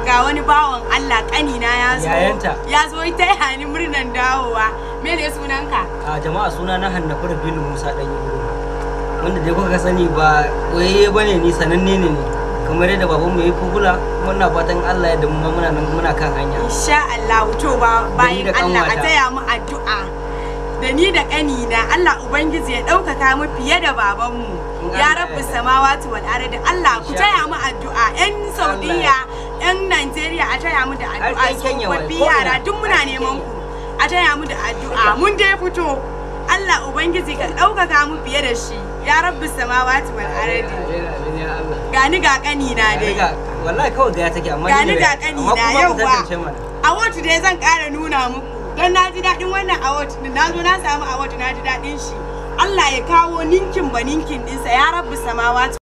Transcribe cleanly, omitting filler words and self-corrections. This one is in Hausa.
ga wani bawan Allah kanina ya zo ita yani murnan dawowa. Me ne sunanka? Jama'a suna na Hannafur bin Musa dan Ibro. Wanda dai kuka sani ba koyayye bane ni sananne ne kamar yadda baban mu yayi fugula muna fatan Allah ya damu muna kan hanya. Insha Allah to bayan Allah a taya mu addu'a. Da ni da kanina Allah ubangiji ya daukaka mu fiye da babanmu. Ya rabbi samawati wal ardi Allah ku taya mu addu'a. Yan Saudiya, yan Najeriya a taya mu da addu'a. Tsofaffi yara duk muna neman ku. A taya mu da addu'a. Mun dai fito. Allah ubangiji ka daukaka mu fiye da shi. Ya rabbi samawati wal ardi. Gani ga kanina dai. Wallahi kawai ga take amma gani ga kanina yawa. Award dai zan ƙara nuna muku. Don na ji daɗin wannan award din, na zo na samu award na ji daɗin shi. Allah ya kawo ninkin ba ninkin ɗinsa ya rabbi samawati.